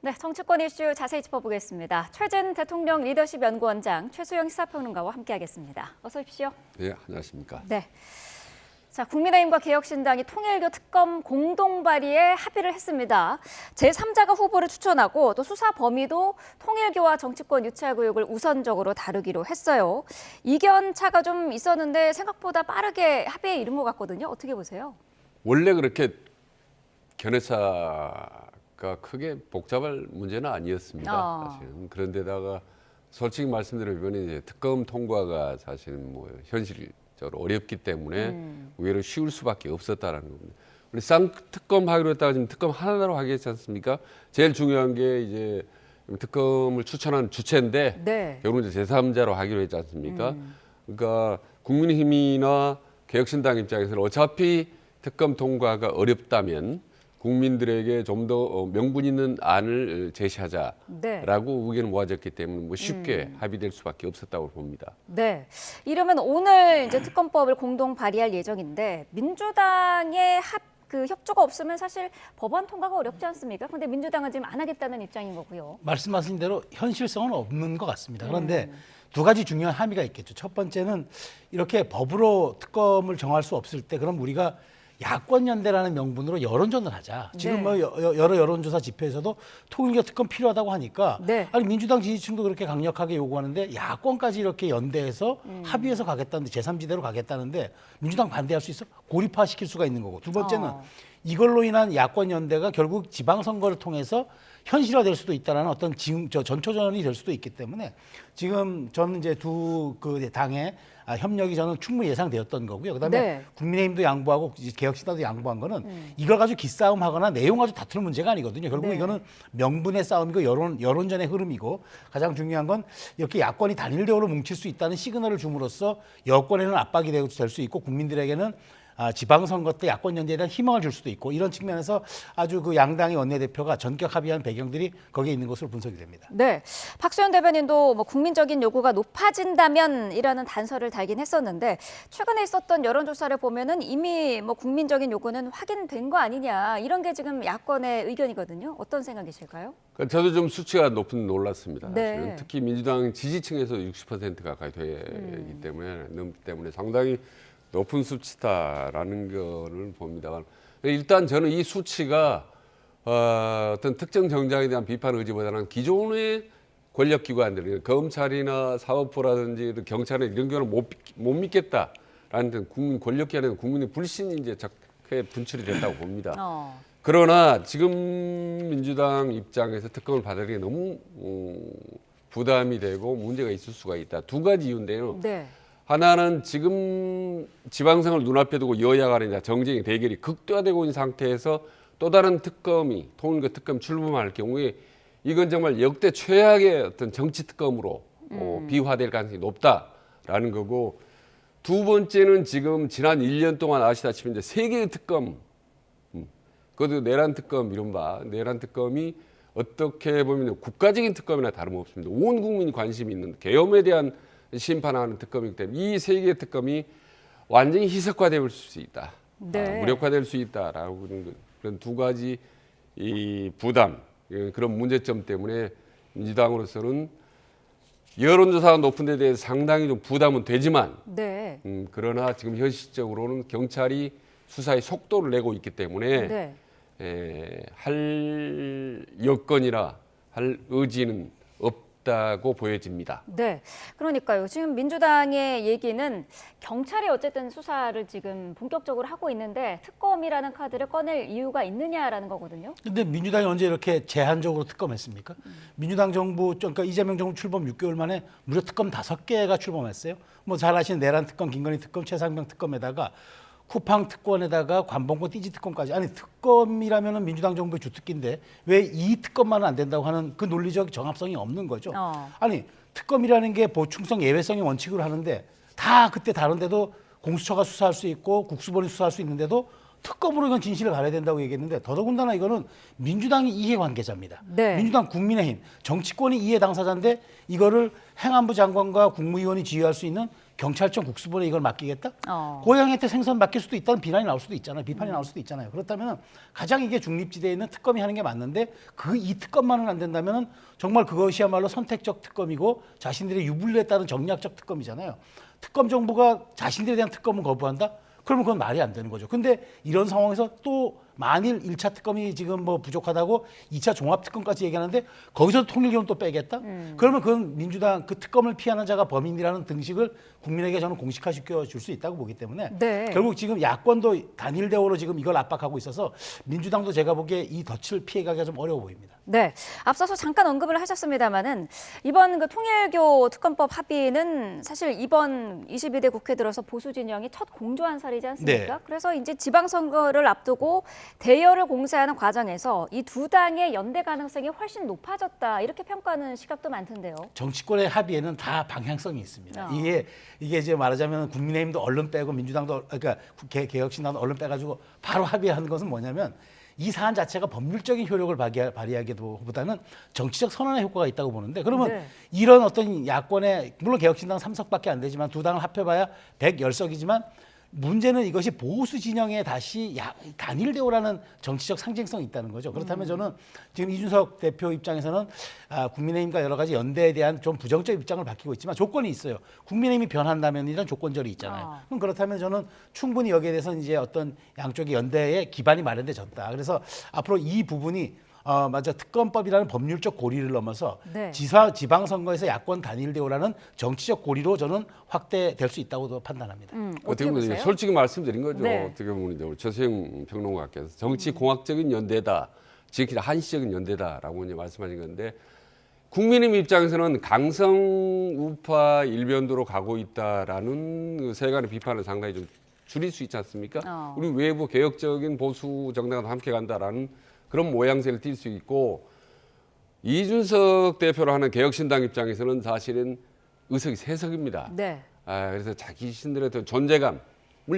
네, 정치권 이슈 자세히 짚어보겠습니다. 최진 대통령 리더십 연구원장 최수영 시사평론가와 함께하겠습니다. 어서 오십시오. 네, 안녕하십니까. 네. 자, 국민의힘과 개혁신당이 통일교 특검 공동 발의에 합의를 했습니다. 제3자가 후보를 추천하고 또 수사 범위도 통일교와 정치권 유착 의혹을 우선적으로 다루기로 했어요. 이견 차가 좀 있었는데 생각보다 빠르게 합의에 이른 것 같거든요. 어떻게 보세요? 원래 그렇게 견해차가 크게 복잡할 문제는 아니었습니다. 사실은. 그런데다가 솔직히 말씀드리면 이번에 이제 특검 통과가 사실은 뭐 현실적으로 어렵기 때문에 의외로 쉬울 수밖에 없었다라는 겁니다. 우리 쌍특검 하기로 했다가 지금 특검 하나로 하겠지 않습니까? 제일 중요한 게 이제 특검을 추천한 주체인데 네. 결국은 이제 제3자로 하기로 했지 않습니까? 그러니까 국민의힘이나 개혁신당 입장에서는 어차피 특검 통과가 어렵다면 국민들에게 좀 더 명분 있는 안을 제시하자라고 네. 의견을 모아졌기 때문에 뭐 쉽게 합의될 수밖에 없었다고 봅니다. 네. 이러면 오늘 이제 특검법을 공동 발의할 예정인데 민주당의 협조가 없으면 사실 법안 통과가 어렵지 않습니까? 그런데 민주당은 지금 안 하겠다는 입장인 거고요. 말씀하신 대로 현실성은 없는 것 같습니다. 그런데 두 가지 중요한 함의가 있겠죠. 첫 번째는 이렇게 법으로 특검을 정할 수 없을 때 그럼 우리가 야권연대라는 명분으로 여론전을 하자. 지금 네. 뭐 여러 여론조사 지표에서도 통일교 특검 필요하다고 하니까 네. 아니 민주당 지지층도 그렇게 강력하게 요구하는데 야권까지 이렇게 연대해서 합의해서 가겠다는데 제3지대로 가겠다는데 민주당 반대할 수 있어? 고립화시킬 수가 있는 거고. 두 번째는 이걸로 인한 야권 연대가 결국 지방선거를 통해서 현실화될 수도 있다는 어떤 전초전이 될 수도 있기 때문에 지금 저는 이제 두 그 당의 협력이 저는 충분히 예상되었던 거고요. 그다음에 네. 국민의힘도 양보하고 개혁신당도 양보한 거는 이걸 가지고 기싸움하거나 내용 가지고 다투는 문제가 아니거든요. 결국 네. 이거는 명분의 싸움이고 여론전의 흐름이고 가장 중요한 건 이렇게 야권이 단일 대우로 뭉칠 수 있다는 시그널을 줌으로써 여권에는 압박이 될 수 있고 국민들에게는 지방선거 때 야권 연대에 대한 희망을 줄 수도 있고 이런 측면에서 아주 그 양당의 원내대표가 전격 합의한 배경들이 거기에 있는 것으로 분석이 됩니다. 네, 박수현 대변인도 뭐 국민적인 요구가 높아진다면이라는 단서를 달긴 했었는데 최근에 있었던 여론조사를 보면은 이미 뭐 국민적인 요구는 확인된 거 아니냐 이런 게 지금 야권의 의견이거든요. 어떤 생각이실까요? 저도 좀 수치가 높은 놀랐습니다. 네. 사실은. 특히 민주당 지지층에서 60% 가까이 되기 때문에 상당히 높은 수치다라는 거를 봅니다. 일단 저는 이 수치가 어떤 특정 정당에 대한 비판 의지보다는 기존의 권력기관들, 검찰이나 사법부라든지 경찰이나 이런 경우는 못 믿겠다라는 국민 권력기관에 대한 국민의 불신이 이제 적게 분출이 됐다고 봅니다. 그러나 지금 민주당 입장에서 특검을 받으려니 너무 부담이 되고 문제가 있을 수가 있다. 두 가지 이유인데요. 네. 하나는 지금 지방선거를 눈앞에 두고 여야 간의 정쟁의 대결이 극대화되고 있는 상태에서 또 다른 특검이 통일교 특검 출범할 경우에 이건 정말 역대 최악의 어떤 정치 특검으로 비화될 가능성이 높다라는 거고 두 번째는 지금 지난 1년 동안 아시다시피 이제 세 개의 특검 그것도 내란 특검 이른바 내란 특검이 어떻게 보면 국가적인 특검이나 다름없습니다. 온 국민이 관심이 있는 계엄에 대한 심판하는 특검이기 때문에 이 세 개의 특검이 완전히 희석화될 수 있다. 네. 무력화될 수 있다라고 그런 두 가지 이 부담 그런 문제점 때문에 민주당으로서는 여론조사가 높은 데 대해서 상당히 좀 부담은 되지만 네. 그러나 지금 현실적으로는 경찰이 수사에 속도를 내고 있기 때문에 네. 할 여건이나 할 의지는 없다고 보여집니다. 네, 그러니까요. 지금 민주당의 얘기는 경찰이 어쨌든 수사를 지금 본격적으로 하고 있는데 특검이라는 카드를 꺼낼 이유가 있느냐라는 거거든요. 근데 민주당이 언제 이렇게 제한적으로 특검했습니까? 민주당 정부, 그러니까 이재명 정부 출범 6개월 만에 무려 특검 5개가 출범했어요. 뭐 잘 아시는 내란 특검, 김건희 특검, 최상병 특검에다가 쿠팡 특권에다가 관봉권 띠지 특권까지. 아니 특검이라면은 민주당 정부의 주특기인데 왜 이 특검만은 안 된다고 하는 그 논리적 정합성이 없는 거죠. 아니 특검이라는 게 보충성 예외성의 원칙으로 하는데 다 그때 다른데도 공수처가 수사할 수 있고 국수본이 수사할 수 있는데도 특검으로 이건 진실을 가려야 된다고 얘기했는데 더더군다나 이거는 민주당이 이해관계자입니다. 네. 민주당 국민의힘 정치권이 이해 당사자인데 이거를 행안부 장관과 국무위원이 지휘할 수 있는 경찰청 국수본에 이걸 맡기겠다? 어. 고양이한테 생선 맡길 수도 있다는 비난이 나올 수도 있잖아요. 비판이 나올 수도 있잖아요. 그렇다면 가장 이게 중립지대에 있는 특검이 하는 게 맞는데 이 특검만은 안 된다면 정말 그것이야말로 선택적 특검이고 자신들의 유불리에 따른 정략적 특검이잖아요. 특검 정부가 자신들에 대한 특검은 거부한다? 그러면 그건 말이 안 되는 거죠. 근데 이런 상황에서 또 만일 1차 특검이 지금 뭐 부족하다고 2차 종합특검까지 얘기하는데 거기서 통일교는 또 빼겠다? 그러면 그건 민주당 그 특검을 피하는 자가 범인이라는 등식을 국민에게 저는 공식화시켜 줄 수 있다고 보기 때문에 네. 결국 지금 야권도 단일 대우로 지금 이걸 압박하고 있어서 민주당도 제가 보기에 이 덫을 피해가기가 좀 어려워 보입니다. 네, 앞서서 잠깐 언급을 하셨습니다마는 이번 그 통일교 특검법 합의는 사실 이번 22대 국회 들어서 보수 진영이 첫 공조한 사례이지 않습니까? 네. 그래서 이제 지방선거를 앞두고 대여를 공세하는 과정에서 이 두 당의 연대 가능성이 훨씬 높아졌다 이렇게 평가하는 시각도 많던데요. 정치권의 합의에는 다 방향성이 있습니다. 어. 이게 이제 말하자면 국민의힘도 얼른 빼고 민주당도 그러니까 개혁신당도 얼른 빼가지고 바로 합의하는 것은 뭐냐면 이 사안 자체가 법률적인 효력을 발휘하기보다는 정치적 선언의 효과가 있다고 보는데 그러면 네. 이런 어떤 야권의 물론 개혁신당 3석밖에 안 되지만 두 당을 합해봐야 110석이지만 문제는 이것이 보수 진영에 다시 단일대오라는 정치적 상징성이 있다는 거죠. 그렇다면 저는 지금 이준석 대표 입장에서는 국민의힘과 여러 가지 연대에 대한 좀 부정적 입장을 밝히고 있지만 조건이 있어요. 국민의힘이 변한다면 이런 조건절이 있잖아요. 그럼 그렇다면 저는 충분히 여기에 대해서 이제 어떤 양쪽의 연대의 기반이 마련돼졌다. 그래서 앞으로 이 부분이 맞아 특검법이라는 법률적 고리를 넘어서 네. 지방선거에서 야권 단일 대우라는 정치적 고리로 저는 확대될 수 있다고 판단합니다. 어떻게 보면 보세요? 솔직히 말씀드린 거죠. 네. 어떻게 보면 이제 우리 최수영 평론가께서 정치 공학적인 연대다, 지극히 한시적인 연대다라고 이제 말씀하신 건데 국민의힘 입장에서는 강성 우파 일변도로 가고 있다라는 그 세간의 비판을 상당히 좀 줄일 수 있지 않습니까? 우리 외부 개혁적인 보수 정당과 함께 간다라는 그런 모양새를 띌 수 있고 이준석 대표로 하는 개혁신당 입장에서는 사실은 의석이 3석입니다. 네. 그래서 자기 신들의 어떤 존재감을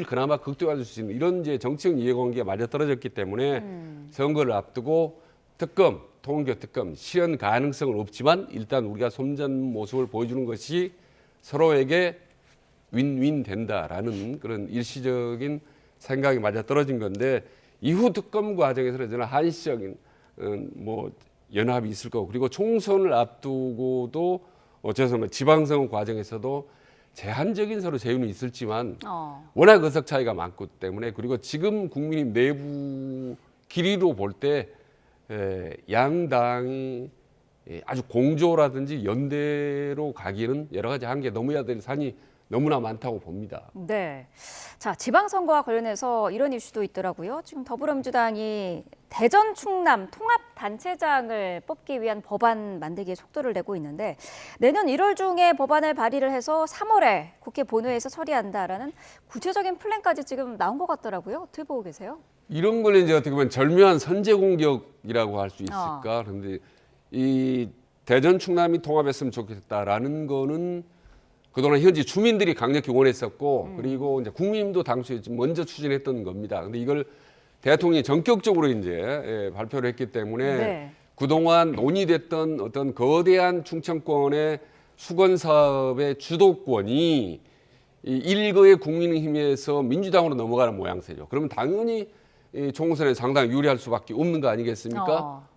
그나마 극대화할 수 있는 이런 이제 정치적 이해관계가 맞아떨어졌기 때문에 선거를 앞두고 특검, 통일교 특검 실현 가능성은 없지만 일단 우리가 손잡는 모습을 보여주는 것이 서로에게 윈윈 된다라는 그런 일시적인 생각이 맞아떨어진 건데 이후 특검 과정에서는 저는 한시적인 뭐 연합이 있을 거고 그리고 총선을 앞두고도 어째서 지방선거 과정에서도 제한적인 서로 제휴는 있을지만 워낙 의석 차이가 많기 때문에 그리고 지금 국민의힘 내부 길이로 볼 때 양당이 아주 공조라든지 연대로 가기에는 여러 가지 한계 넘어야 될 산이 너무나 많다고 봅니다. 네. 자, 지방선거와 관련해서 이런 이슈도 있더라고요. 지금 더불어민주당이 대전 충남 통합단체장을 뽑기 위한 법안 만들기에 속도를 내고 있는데 내년 1월 중에 법안을 발의를 해서 3월에 국회 본회의에서 처리한다라는 구체적인 플랜까지 지금 나온 것 같더라고요. 어떻게 보고 계세요? 이런 걸 이제 어떻게 보면 절묘한 선제 공격이라고 할 수 있을까? 그런데 이 대전 충남이 통합했으면 좋겠다라는 거는 그동안 현지 주민들이 강력히 원했었고 그리고 이제 국민도 당시에 먼저 추진했던 겁니다. 근데 이걸 대통령이 전격적으로 이제 발표를 했기 때문에 네. 그동안 논의됐던 어떤 거대한 충청권의 수건 사업의 주도권이 이 일거의 국민의힘에서 민주당으로 넘어가는 모양새죠. 그러면 당연히 이 총선에 상당히 유리할 수밖에 없는 거 아니겠습니까?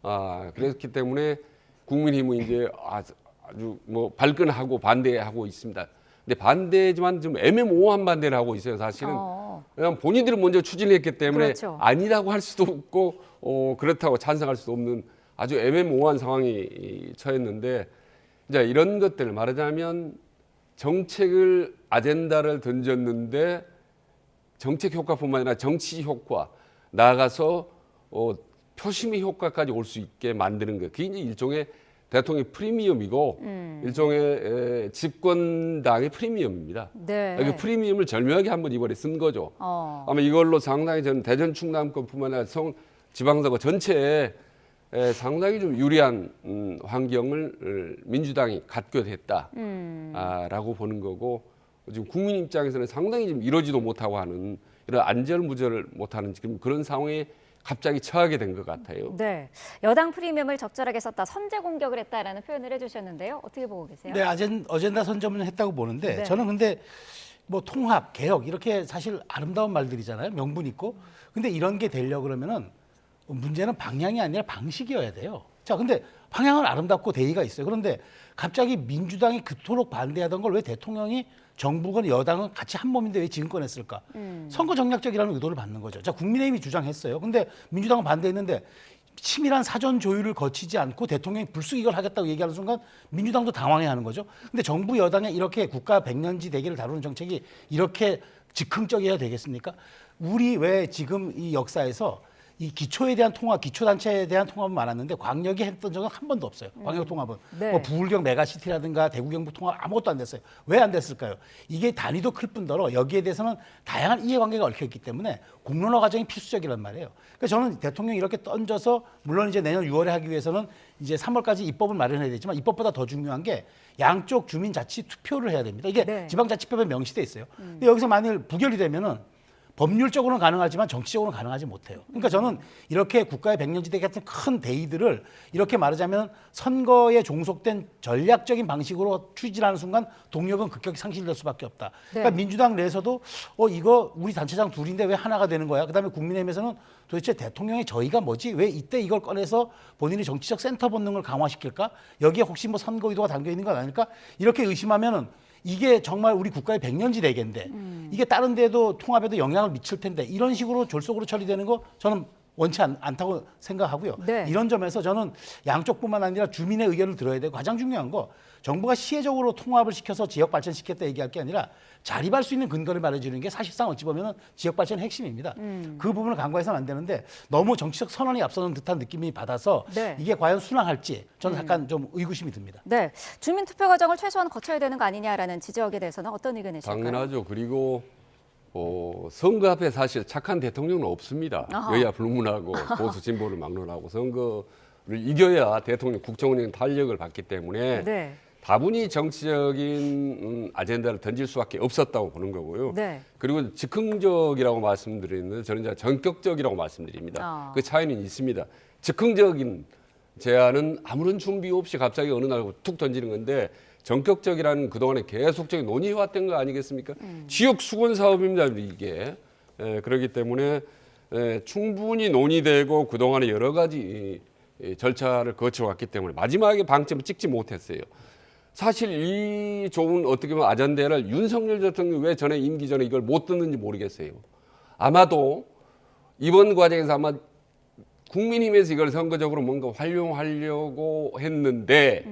그렇기 때문에 국민의힘은 이제 아주 뭐 발끈하고 반대하고 있습니다. 근데 반대지만 좀 애매모호한 반대를 하고 있어요. 사실은 왜냐하면 본인들이 먼저 추진했기 때문에 그렇죠. 아니라고 할 수도 없고 그렇다고 찬성할 수도 없는 아주 애매모호한 상황이 처했는데 이제 이런 것들을 말하자면 정책을 아젠다를 던졌는데 정책 효과뿐만 아니라 정치 효과 나아가서 표심의 효과까지 올 수 있게 만드는 것. 그게 이제 일종의 대통령의 프리미엄이고 일종의 집권당의 프리미엄입니다. 네. 그 프리미엄을 절묘하게 한번 이번에 쓴 거죠. 아마 이걸로 상당히 저는 대전 충남권뿐만 아니라 지방선거 전체에 상당히 좀 유리한 환경을 민주당이 갖게 됐다라고 보는 거고 지금 국민 입장에서는 상당히 좀 이러지도 못하고 하는 이런 안절무절을 못하는 지금 그런 상황에 갑자기 처하게 된 것 같아요. 네, 여당 프리미엄을 적절하게 썼다, 선제 공격을 했다라는 표현을 해주셨는데요. 어떻게 보고 계세요? 네, 어젠다 선점은 했다고 보는데 네. 저는 근데 뭐 통합, 개혁 이렇게 사실 아름다운 말들이잖아요. 명분 있고. 근데 이런 게 되려고 그러면은 문제는 방향이 아니라 방식이어야 돼요. 자, 근데 방향은 아름답고 대의가 있어요. 그런데 갑자기 민주당이 그토록 반대하던 걸 왜 대통령이 정부건 여당은 같이 한 몸인데 왜 지금 꺼냈을까? 선거 전략적이라는 의도를 받는 거죠. 자, 국민의힘이 주장했어요. 근데 민주당은 반대했는데 치밀한 사전 조율을 거치지 않고 대통령이 불쑥 이걸 하겠다고 얘기하는 순간 민주당도 당황해하는 거죠. 근데 정부 여당의 이렇게 국가 백년지 대계를 다루는 정책이 이렇게 즉흥적이어야 되겠습니까? 우리 왜 지금 이 역사에서 이 기초에 대한 통합, 기초단체에 대한 통합은 많았는데 광역이 했던 적은 한 번도 없어요. 광역 통합은. 네. 뭐 부울경 메가시티라든가 대구 경북 통합 아무것도 안 됐어요. 왜 안 됐을까요? 이게 단위도 클 뿐더러 여기에 대해서는 다양한 이해관계가 얽혀있기 때문에 공론화 과정이 필수적이란 말이에요. 그러니까 저는 대통령이 이렇게 던져서 물론 이제 내년 6월에 하기 위해서는 이제 3월까지 입법을 마련해야 되지만 입법보다 더 중요한 게 양쪽 주민자치 투표를 해야 됩니다. 이게 네. 지방자치법에 명시돼 있어요. 근데 여기서 만일 부결이 되면은 법률적으로는 가능하지만 정치적으로는 가능하지 못해요. 그러니까 저는 이렇게 국가의 백년지대 같은 큰 대의들을 이렇게 말하자면 선거에 종속된 전략적인 방식으로 추진하는 순간 동력은 급격히 상실될 수밖에 없다. 그러니까 네. 민주당 내에서도 이거 우리 단체장 둘인데 왜 하나가 되는 거야? 그다음에 국민의힘에서는 도대체 대통령의 저희가 뭐지? 왜 이때 이걸 꺼내서 본인이 정치적 센터 본능을 강화시킬까? 여기에 혹시 뭐 선거 의도가 담겨 있는 건 아닐까? 이렇게 의심하면은 이게 정말 우리 국가의 백년지 대계인데 이게 다른 데도 통합에도 영향을 미칠 텐데 이런 식으로 졸속으로 처리되는 거 저는 원치 않다고 생각하고요. 네. 이런 점에서 저는 양쪽뿐만 아니라 주민의 의견을 들어야 되고 가장 중요한 거 정부가 시혜적으로 통합을 시켜서 지역 발전시켰다 얘기할 게 아니라 자립할 수 있는 근거를 말해주는 게 사실상 어찌 보면 지역 발전의 핵심입니다. 그 부분을 간과해서는 안 되는데 너무 정치적 선언이 앞서는 듯한 느낌이 받아서 네. 이게 과연 순항할지 저는 약간 좀 의구심이 듭니다. 네, 주민 투표 과정을 최소한 거쳐야 되는 거 아니냐라는 지적에 대해서는 어떤 의견이실까요? 당연하죠. 그리고 선거 앞에 사실 착한 대통령은 없습니다. 아하. 여야 불문하고 보수 진보를 막론하고 선거를 이겨야 대통령 국정운영 탄력을 받기 때문에 네. 다분히 정치적인 아젠다를 던질 수밖에 없었다고 보는 거고요. 네. 그리고 즉흥적이라고 말씀드리는데 저는 이제 전격적이라고 말씀드립니다. 그 차이는 있습니다. 즉흥적인 제안은 아무런 준비 없이 갑자기 어느 날 툭 던지는 건데 전격적이라는 그동안에 계속적인 논의해왔던 거 아니겠습니까? 지역 수건 사업입니다, 이게. 그렇기 때문에 충분히 논의되고 그동안에 여러 가지 절차를 거쳐왔기 때문에 마지막에 방점을 찍지 못했어요. 사실 이 좋은 어떻게 보면 아젠다를 윤석열 대통령이 왜 전에 임기 전에 이걸 못 듣는지 모르겠어요. 아마도 이번 과정에서 아마 국민힘에서 이걸 선거적으로 뭔가 활용하려고 했는데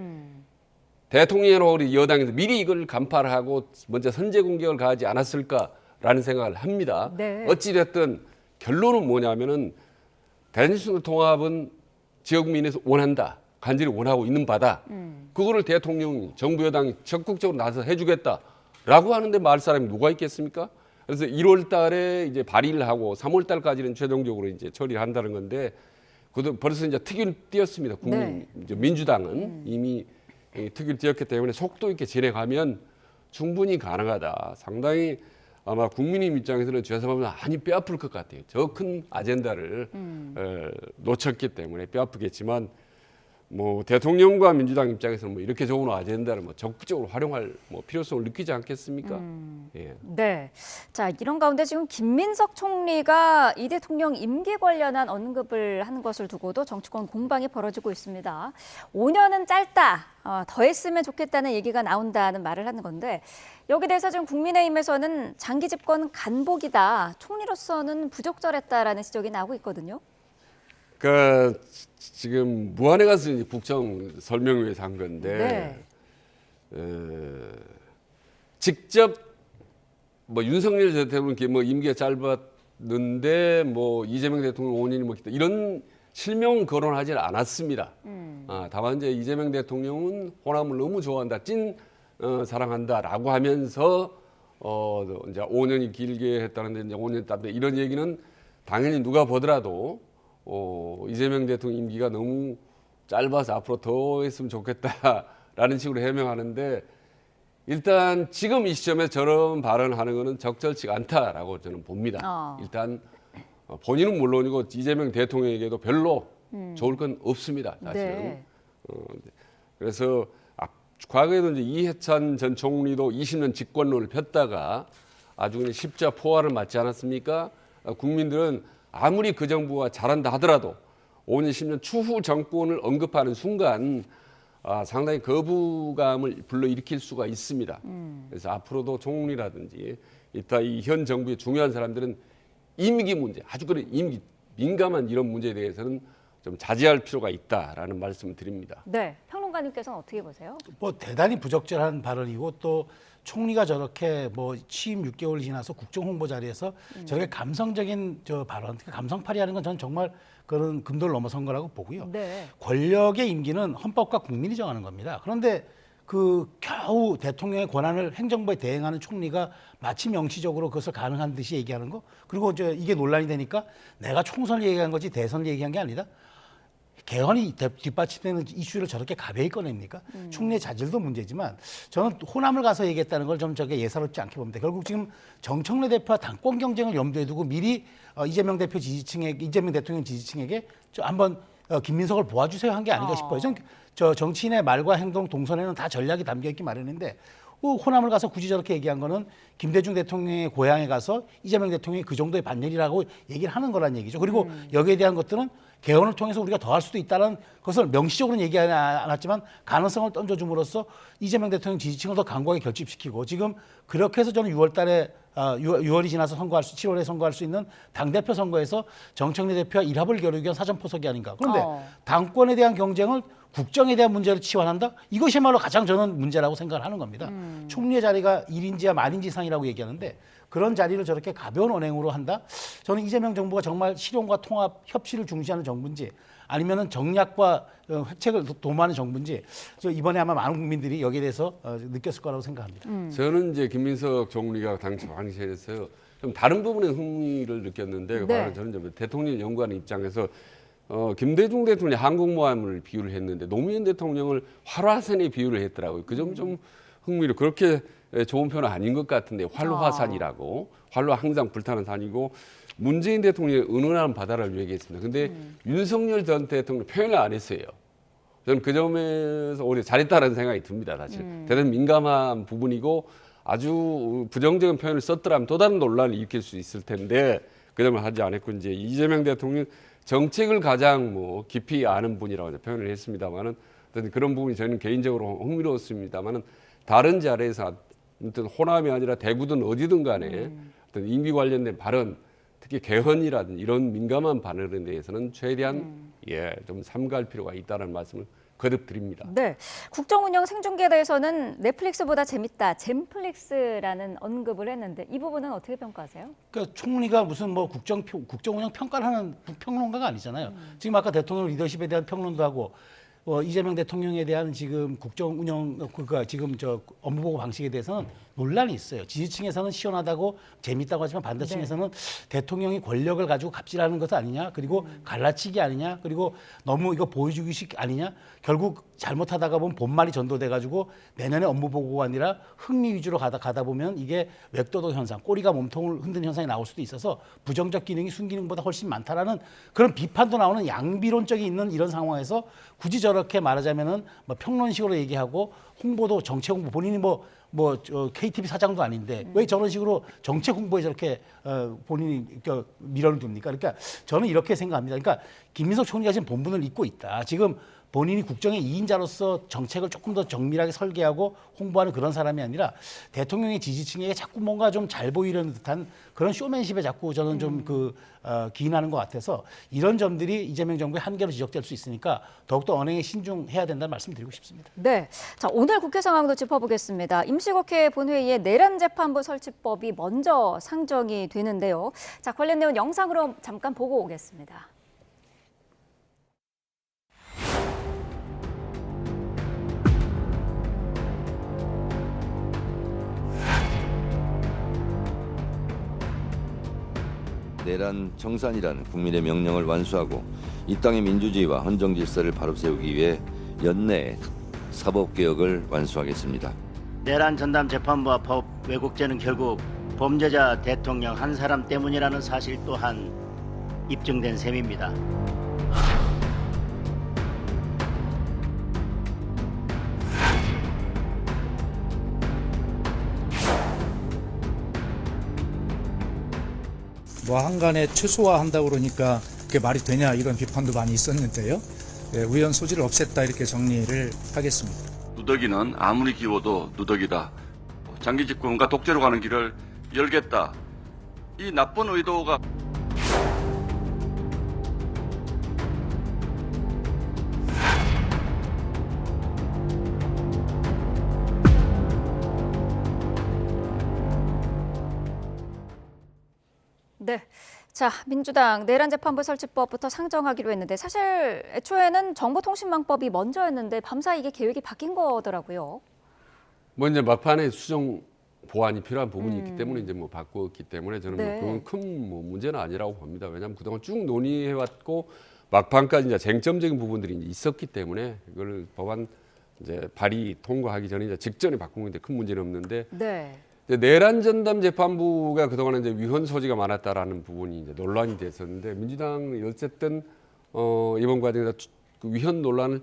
대통령으로 우리 여당에서 미리 이걸 간파를 하고 먼저 선제 공격을 가하지 않았을까라는 생각을 합니다. 네. 어찌됐든 결론은 뭐냐면은 대전순 통합은 지역민에서 원한다. 간절히 원하고 있는 바다. 그거를 대통령이 정부 여당이 적극적으로 나서 해주겠다라고 하는데 말 사람이 누가 있겠습니까? 그래서 1월 달에 이제 발의를 하고 3월 달까지는 최종적으로 이제 처리를 한다는 건데 그도 벌써 이제 특위를 띄었습니다. 네. 이제 민주당은 이미 특위를 띄었기 때문에 속도 있게 진행하면 충분히 가능하다. 상당히 아마 국민의 입장에서는 죄송하면 많이 뼈아플 것 같아요. 저 큰 아젠다를 놓쳤기 때문에 뼈아프겠지만 뭐 대통령과 민주당 입장에서는 뭐 이렇게 좋은 아젠다를 뭐 적극적으로 활용할 뭐 필요성을 느끼지 않겠습니까? 예. 네. 자, 이런 가운데 지금 김민석 총리가 이 대통령 임기 관련한 언급을 하는 것을 두고도 정치권 공방이 벌어지고 있습니다. 5년은 짧다. 더 했으면 좋겠다는 얘기가 나온다는 말을 하는 건데 여기에 대해서 지금 국민의힘에서는 장기 집권 간복이다. 총리로서는 부적절했다라는 지적이 나오고 있거든요. 그러니까 지금 무안에 가서 이제 국정 설명회에서 한 건데 직접 뭐 윤석열 대통령 뭐 임기가 짧았는데 뭐 이재명 대통령 5년이 먹겠다 이런 실명 거론하지 않았습니다. 다만 이제 이재명 대통령은 호남을 너무 좋아한다, 찐 사랑한다라고 하면서 이제 5년이 길게 했다는데 이제 5년 따는데 이런 얘기는 당연히 누가 보더라도 이재명 대통령 임기가 너무 짧아서 앞으로 더 했으면 좋겠다라는 식으로 해명하는데 일단 지금 이 시점에 저런 발언하는 것은 적절치가 않다라고 저는 봅니다. 일단 본인은 물론이고 이재명 대통령에게도 별로 좋을 건 없습니다. 사실은. 네. 그래서 과거에도 이제 이해찬 전 총리도 20년 집권론을 폈다가 아주 그냥 십자포화를 맞지 않았습니까? 국민들은 아무리 그 정부가 잘한다 하더라도 5년, 10년 추후 정권을 언급하는 순간 상당히 거부감을 불러일으킬 수가 있습니다. 그래서 앞으로도 총리라든지 이따 이 현 정부의 중요한 사람들은 임기 문제, 아주 그런 임기 민감한 이런 문제에 대해서는 좀 자제할 필요가 있다라는 말씀을 드립니다. 네, 평론가님께서는 어떻게 보세요? 뭐 대단히 부적절한 발언이고 또 총리가 저렇게 뭐 취임 6개월 지나서 국정 홍보 자리에서 저렇게 감성적인 저 발언, 감성팔이하는 건 저는 정말 그런 금도를 넘어선 거라고 보고요. 네. 권력의 임기는 헌법과 국민이 정하는 겁니다. 그런데 그 겨우 대통령의 권한을 행정부에 대행하는 총리가 마치 명시적으로 그것을 가능한 듯이 얘기하는 거. 그리고 이게 논란이 되니까 내가 총선을 얘기한 거지 대선을 얘기한 게 아니다. 개헌이 뒷받침되는 이슈를 저렇게 가벼이 꺼냅니까? 총리의 자질도 문제지만 저는 호남을 가서 얘기했다는 걸 좀 저게 예사롭지 않게 봅니다. 결국 지금 정청래 대표와 당권 경쟁을 염두에 두고 미리 이재명 대통령 지지층에게 한번 김민석을 도와주세요 한 게 아닌가 싶어요. 저 정치인의 말과 행동, 동선에는 다 전략이 담겨 있기 마련인데 호남을 가서 굳이 저렇게 얘기한 거는 김대중 대통령의 고향에 가서 이재명 대통령이 그 정도의 반열이라고 얘기를 하는 거란 얘기죠. 그리고 여기에 대한 것들은 개헌을 통해서 우리가 더 할 수도 있다는 것을 명시적으로는 얘기하지 않았지만 가능성을 던져줌으로써 이재명 대통령 지지층을 더 강하게 결집시키고 지금 그렇게 해서 저는 6월 달에 6월이 지나서 7월에 선거할 수 있는 당대표 선거에서 정청래 대표와 일합을 겨루기 위한 사전포석이 아닌가. 그런데 당권에 대한 경쟁을 국정에 대한 문제를 치환한다? 이것이야말로 가장 저는 문제라고 생각을 하는 겁니다. 총리의 자리가 1인지와 만인지상이라고 얘기하는데 그런 자리를 저렇게 가벼운 언행으로 한다? 저는 이재명 정부가 정말 실용과 통합, 협치를 중시하는 정부인지 아니면은 정략과 획책을 도모하는 정부인지 이번에 아마 많은 국민들이 여기에 대해서 느꼈을 거라고 생각합니다. 저는 이제 김민석 총리가 당시에서 좀 다른 부분에 흥미를 느꼈는데 네. 바로 저는 이제 대통령 연구하는 입장에서 김대중 대통령이 항공모함을 비유를 했는데 노무현 대통령을 활화산에 비유를 했더라고요. 그 점 좀 흥미로 그렇게 좋은 표현은 아닌 것 같은데 활화산이라고 활로 항상 불타는 산이고 문재인 대통령이 은은한 바다를 얘기했습니다. 근데 윤석열 전 대통령 표현을 안 했어요. 저는 그 점에서 오히려 잘했다는 생각이 듭니다. 사실 대단히 민감한 부분이고 아주 부정적인 표현을 썼더라면 또 다른 논란을 일으킬 수 있을 텐데 그 점을 하지 않았고 이제 이재명 대통령 정책을 가장 뭐 깊이 아는 분이라고 표현을 했습니다만은 그런 부분이 저는 개인적으로 흥미로웠습니다만은 다른 자리에서 아무튼 호남이 아니라 대구든 어디든 간에 어떤 임기 관련된 발언, 특히 개헌이라든지 이런 민감한 발언에 대해서는 최대한 좀 삼가할 필요가 있다는 말씀을 거듭 드립니다. 네, 국정운영 생중계에 대해서는 넷플릭스보다 재밌다, 잼플릭스라는 언급을 했는데 이 부분은 어떻게 평가하세요? 그러니까 총리가 무슨 뭐 국정운영 평가를 하는 평론가가 아니잖아요. 지금 아까 대통령 리더십에 대한 평론도 하고 이재명 대통령에 대한 지금 국정운영 그러니까 지금 저 업무보고 방식에 대해서는 논란이 있어요. 지지층에서는 시원하다고 재밌다고 하지만 반대층에서는 대통령이 권력을 가지고 갑질하는 것 아니냐, 그리고 갈라치기 아니냐, 그리고 너무 이거 보여주기식 아니냐, 결국 잘못하다가 보면 본말이 전도돼가지고 내년에 업무보고가 아니라 흥미 위주로 가다 보면 이게 웹도도 현상, 꼬리가 몸통을 흔드는 현상이 나올 수도 있어서 부정적 기능이 순기능보다 훨씬 많다라는 그런 비판도 나오는 양비론적이 있는 이런 상황에서 굳이 저렇게 말하자면은 뭐 평론식으로 얘기하고 홍보도 정책 홍보 본인이 KTV 사장도 아닌데 왜 저런 식으로 정책 홍보에 저렇게 본인이 미련을 둡니까? 그러니까 저는 이렇게 생각합니다. 그러니까 김민석 총리가 지금 본분을 잊고 있다. 지금 본인이 국정의 2인자로서 정책을 조금 더 정밀하게 설계하고 홍보하는 그런 사람이 아니라 대통령의 지지층에게 자꾸 뭔가 좀 잘 보이려는 듯한 그런 쇼맨십에 자꾸 저는 좀 기인하는 것 같아서 이런 점들이 이재명 정부의 한계로 지적될 수 있으니까 더욱더 언행에 신중해야 된다는 말씀 드리고 싶습니다. 네, 자 오늘 국회 상황도 짚어보겠습니다. 임시국회 본회의에 내란재판부 설치법이 먼저 상정이 되는데요. 자 관련 내용 영상으로 잠깐 보고 오겠습니다. 내란 청산이라는 국민의 명령을 완수하고 이 땅의 민주주의와 헌정 질서를 바로 세우기 위해 연내에 사법개혁을 완수하겠습니다. 내란 전담 재판부와 법 왜곡죄는 결국 범죄자 대통령 한 사람 때문이라는 사실 또한 입증된 셈입니다. 뭐 한간에 최소화한다고 그러니까 그게 말이 되냐 이런 비판도 많이 있었는데요. 예, 우연 소지를 없앴다 이렇게 정리를 하겠습니다. 누더기는 아무리 기워도 누더기다. 장기 집권과 독재로 가는 길을 열겠다. 이 나쁜 의도가 네. 자, 민주당 내란재판부 설치법부터 상정하기로 했는데 사실 애초에는 정보통신망법이 먼저였는데 밤사이 이게 계획이 바뀐 거더라고요. 뭐 이제 막판에 수정 보완이 필요한 부분이 있기 때문에 이제 뭐 바꿨기 때문에 저는 네. 뭐 그건 큰 뭐 문제는 아니라고 봅니다. 왜냐하면 그동안 쭉 논의해왔고 막판까지 이제 쟁점적인 부분들이 이제 있었기 때문에 이걸 법안 이제 발의 통과하기 전에 이제 직전에 바꾼 건데 큰 문제는 없는데 네. 이제 내란 전담 재판부가 그동안 이제 위헌 소지가 많았다라는 부분이 이제 논란이 됐었는데 민주당은 어쨌든 이번 과정에서 그 위헌 논란을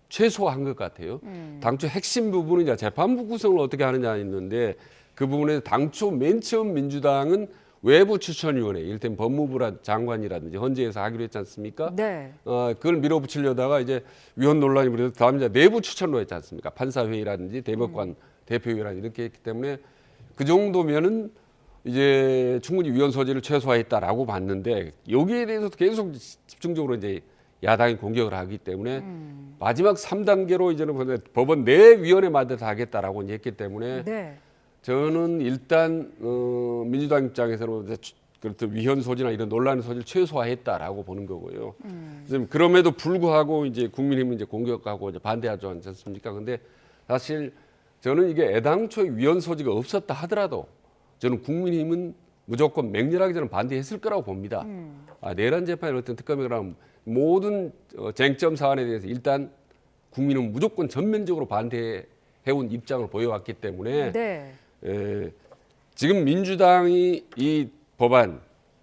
최소화한 것 같아요. 당초 핵심 부분은 이제 재판부 구성을 어떻게 하느냐 있는데 그 부분에 당초 맨 처음 민주당은 외부 추천위원회, 이를테면 법무부 장관이라든지 헌재에서 하기로 했지 않습니까? 네. 그걸 밀어붙이려다가 이제 위헌 논란이 벌어서 다음 이제 내부 추천로 했지 않습니까? 판사회의라든지 대법관 대표회의라든지 이렇게 했기 때문에 그 정도면은 이제 충분히 위헌 소지를 최소화했다라고 봤는데 여기에 대해서도 계속 집중적으로 이제 야당이 공격을 하기 때문에 마지막 3단계로 이제는 법원 내 위원회 만들어서 하겠다라고 이제 했기 때문에 네. 저는 일단 민주당 입장에서는 그렇듯 위헌 소지나 이런 논란 소지를 최소화했다라고 보는 거고요. 그럼에도 불구하고 이제 국민의힘은 이제 공격하고 이제 반대하지 않습니까? 근데 사실 저는 이게 애당초에 위헌 소지가 없었다 하더라도 저는 국민의힘은 무조건 맹렬하게 저는 반대했을 거라고 봅니다. 내란 재판의 어떤 특검이라면 모든 쟁점 사안에 대해서 일단 국민은 무조건 전면적으로 반대해온 입장을 보여왔기 때문에 네. 지금 민주당이 이 법안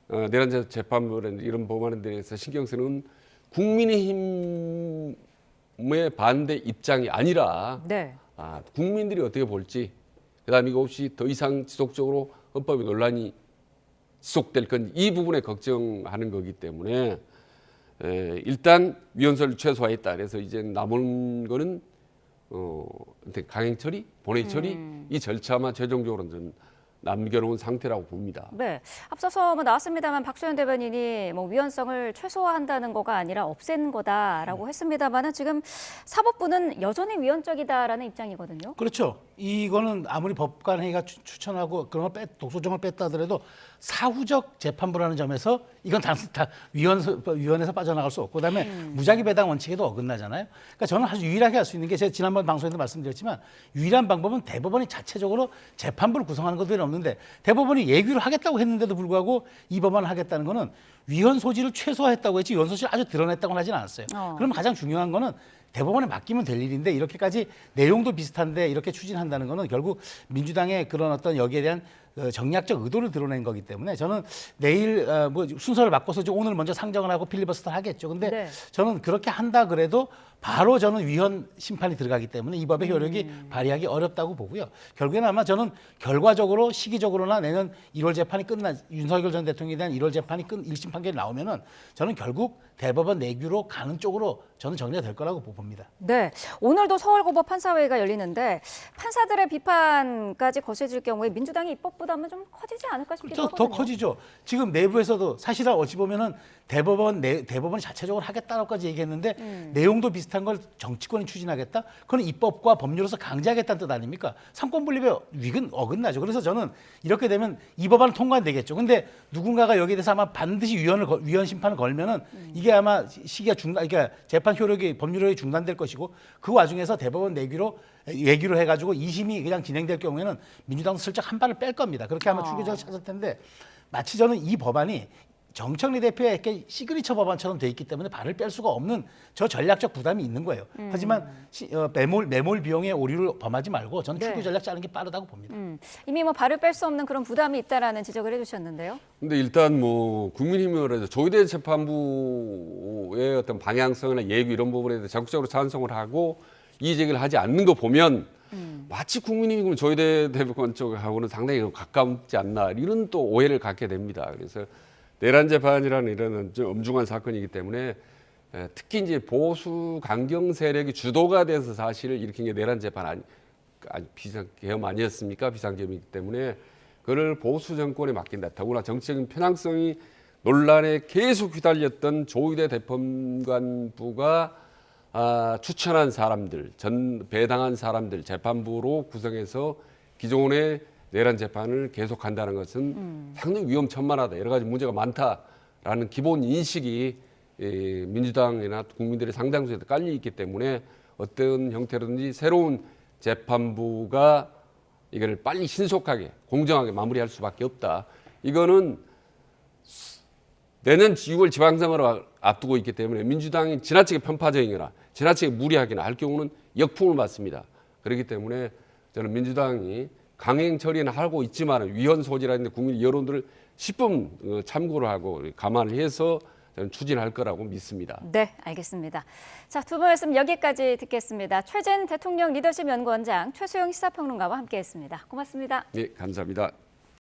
내란 재판부 이런 법안에 대해서 신경 쓰는 국민의힘의 반대 입장이 아니라 네. 국민들이 어떻게 볼지 그다음에 이거 없이 더 이상 지속적으로 헌법의 논란이 지속될 건 이 부분에 걱정하는 거기 때문에 일단 위헌소를 최소화했다. 그래서 이제 남은 거는 강행 처리, 본회의 처리 이 절차만 최종적으로는 좀 남겨놓은 상태라고 봅니다. 네. 앞서서 뭐 나왔습니다만 박소연 대변인이 뭐 위헌성을 최소화한다는 거가 아니라 없앤 거다라고 했습니다만은 지금 사법부는 여전히 위헌적이다라는 입장이거든요. 그렇죠. 이거는 아무리 법관회의가 추천하고 그런 걸 독소정을 뺐다 하더라도 사후적 재판부라는 점에서 이건 다 위헌에서 빠져나갈 수 없고 그다음에 무작위 배당 원칙에도 어긋나잖아요. 그러니까 저는 아주 유일하게 할 수 있는 게 제가 지난번 방송에도 말씀드렸지만 유일한 방법은 대법원이 자체적으로 재판부를 구성하는 것들이 없는데 대법원이 예규를 하겠다고 했는데도 불구하고 이 법안을 하겠다는 거는 위헌 소지를 최소화했다고 했지 위헌 소지를 아주 드러냈다고는 하진 않았어요. 그럼 가장 중요한 거는 대법원에 맡기면 될 일인데 이렇게까지 내용도 비슷한데 이렇게 추진한다는 거는 결국 민주당의 그런 어떤 여기에 대한 정략적 의도를 드러낸 거기 때문에 저는 내일 뭐 순서를 바꿔서 오늘 먼저 상정을 하고 필리버스터를 하겠죠. 근데 네. 저는 그렇게 한다 그래도 바로 저는 위헌 심판이 들어가기 때문에 이 법의 효력이 발휘하기 어렵다고 보고요. 결국에는 아마 저는 결과적으로 시기적으로나 내년 1월 재판이 윤석열 전 대통령에 대한 1월 재판이 1심 판결이 나오면은 저는 결국 대법원 내규로 가는 쪽으로 저는 정리가 될 거라고 봅니다. 네. 오늘도 서울고법 판사회의가 열리는데 판사들의 비판까지 거세질 경우에 민주당의 입법 부담은 좀 커지지 않을까 싶기도 하거든요. 더 커지죠. 지금 내부에서도 사실은 어찌 보면은 대법원이 자체적으로 하겠다고까지 얘기했는데 내용도 비슷한 걸 정치권이 추진하겠다. 그건 입법과 법률로서 강제하겠다는 뜻 아닙니까? 삼권분립의 위는 어긋나죠. 그래서 저는 이렇게 되면 이 법안은 통과되겠죠. 근데 누군가가 여기에 대해서 아마 반드시 위헌 심판을 걸면은 이게 아마 시기가 그러니까 재판 효력이 법률효력이 중단될 것이고 그 와중에서 대법원 예규로 해가지고 2심이 그냥 진행될 경우에는 민주당도 슬쩍 한 발을 뺄 겁니다. 그렇게 아마 출구적을 찾을 텐데 마치 저는 이 법안이 정청래 대표의 이렇게 시그니처 법안처럼 돼 있기 때문에 발을 뺄 수가 없는 저 전략적 부담이 있는 거예요. 하지만 매몰 비용의 오류를 범하지 말고 저는 네. 출구 전략 짜는 게 빠르다고 봅니다. 이미 뭐 발을 뺄 수 없는 그런 부담이 있다라는 지적을 해주셨는데요. 근데 일단 뭐 국민의힘으로 해서 조희대 재판부의 어떤 방향성이나 예규 이런 부분에 대해서 적극적으로 찬성을 하고 이의 제기를 하지 않는 거 보면 마치 국민의힘은 조희대 대법관 쪽하고는 상당히 가깝지 않나 이런 또 오해를 갖게 됩니다. 그래서 내란 재판이라는 이런 좀 엄중한 사건이기 때문에 특히 이제 보수 강경 세력이 주도가 돼서 사실 일으킨 게 내란 재판 아니 비상계엄 아니었습니까? 비상계엄이기 때문에 그를 보수 정권에 맡긴다. 더구나 정치적인 편향성이 논란에 계속 휘달렸던 조희대 대법관부가 추천한 사람들, 배당한 사람들 재판부로 구성해서 기존의 내란 재판을 계속한다는 것은 상당히 위험천만하다. 여러 가지 문제가 많다라는 기본 인식이 민주당이나 국민들의 상당수에 깔려 있기 때문에 어떤 형태로든지 새로운 재판부가 이거를 빨리 신속하게 공정하게 마무리할 수밖에 없다. 이거는 내년 6월 지방선거를 앞두고 있기 때문에 민주당이 지나치게 편파적이거나 지나치게 무리하거나 할 경우는 역풍을 맞습니다. 그렇기 때문에 저는 민주당이 강행 처리는 하고 있지만 위헌 소지라는데 국민 여론들을 10분 참고를 하고 감안을 해서 저는 추진할 거라고 믿습니다. 네, 알겠습니다. 자, 두 분 말씀 여기까지 듣겠습니다. 최재현 대통령 리더십 연구원장 최수영 시사평론가와 함께했습니다. 고맙습니다. 네, 감사합니다.